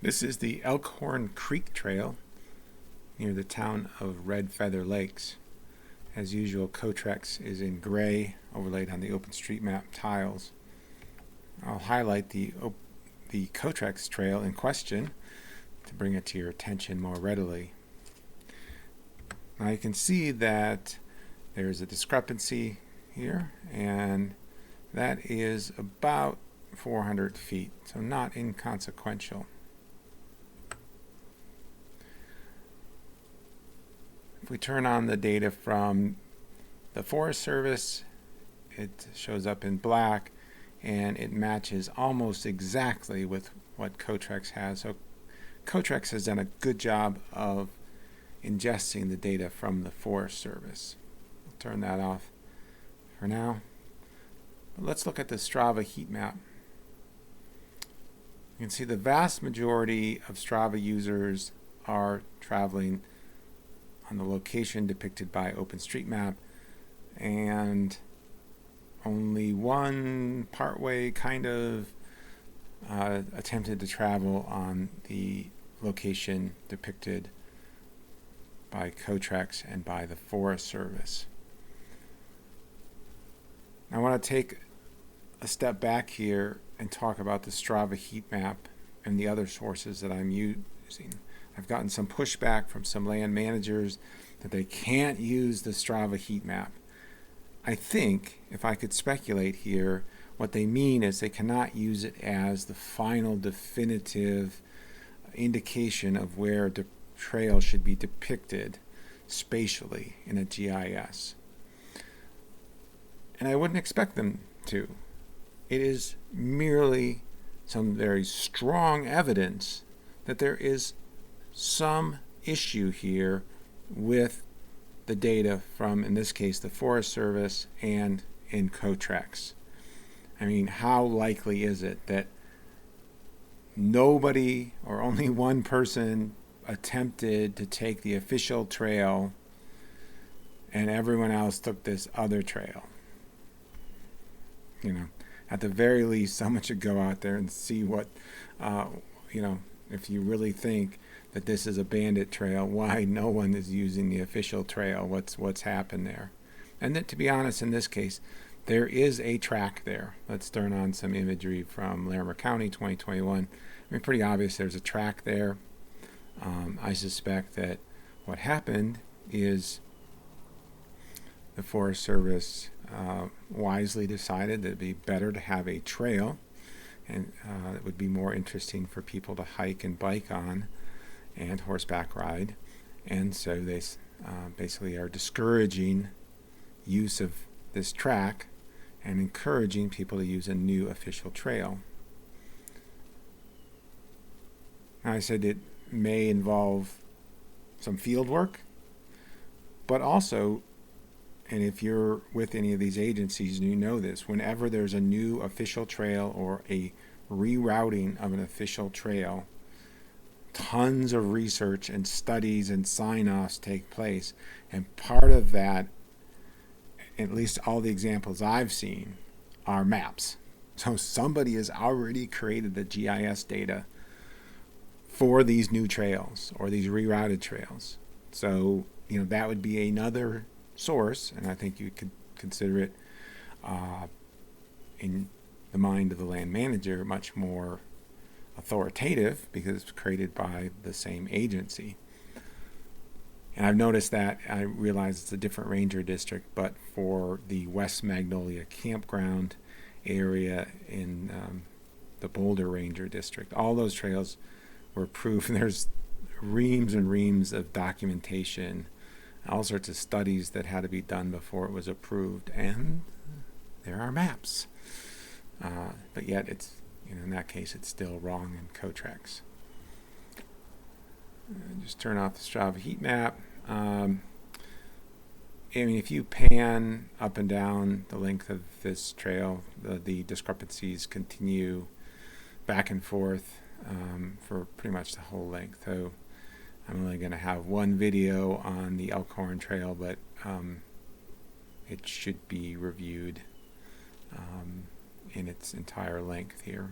This is the Elkhorn Creek Trail near the town of Red Feather Lakes. As usual, COTREX is in gray, overlaid on the OpenStreetMap tiles. I'll highlight the COTREX trail in question to bring it to your attention more readily. Now you can see that there's a discrepancy here, and that is about 400 feet, so not inconsequential. If we turn on the data from the Forest Service, it shows up in black, and it matches almost exactly with what COTREX has. So COTREX has done a good job of ingesting the data from the Forest Service. I'll turn that off for now. But let's look at the Strava Heatmap. You can see the vast majority of Strava users are traveling on the location depicted by OpenStreetMap, and only one partway kind of attempted to travel on the location depicted by COTREX and by the Forest Service. I want to take a step back here and talk about the Strava Heatmap and the other sources that I'm using. I've gotten some pushback from some land managers that they can't use the Strava Heatmap. I think, if I could speculate here, what they mean is they cannot use it as the final definitive indication of where the trail should be depicted spatially in a GIS. And I wouldn't expect them to. It is merely some very strong evidence that there is some issue here with the data from, in this case, the Forest Service and in COTREX. I mean, how likely is it that nobody or only one person attempted to take the official trail and everyone else took this other trail? At the very least, someone should go out there and see what, if you really think that this is a bandit trail, why no one is using the official trail, what's happened there. And that, to be honest, in this case, there is a track there. Let's turn on some imagery from Larimer County 2021. I mean, pretty obvious there's a track there. I suspect that what happened is the Forest Service wisely decided that it'd be better to have a trail, and it would be more interesting for people to hike and bike on and horseback ride, and so they basically are discouraging use of this track and encouraging people to use a new official trail. Now, I said it may involve some field work, but also, and if you're with any of these agencies and you know this, whenever there's a new official trail or a rerouting of an official trail, tons of research and studies and sign-offs take place. And part of that, at least all the examples I've seen, are maps. So somebody has already created the GIS data for these new trails or these rerouted trails. So, that would be another source, and I think you could consider it in the mind of the land manager much more authoritative because it's created by the same agency. And I've noticed that, I realize it's a different ranger district, but for the West Magnolia campground area in the Boulder Ranger District, all those trails were approved. There's reams and reams of documentation, all sorts of studies that had to be done before it was approved, and there are maps. But yet it's, in that case, it's still wrong in COTREX. Just turn off the Strava Heatmap. If you pan up and down the length of this trail, the discrepancies continue back and forth for pretty much the whole length. So I'm only going to have one video on the Elkhorn Trail, but it should be reviewed in its entire length here.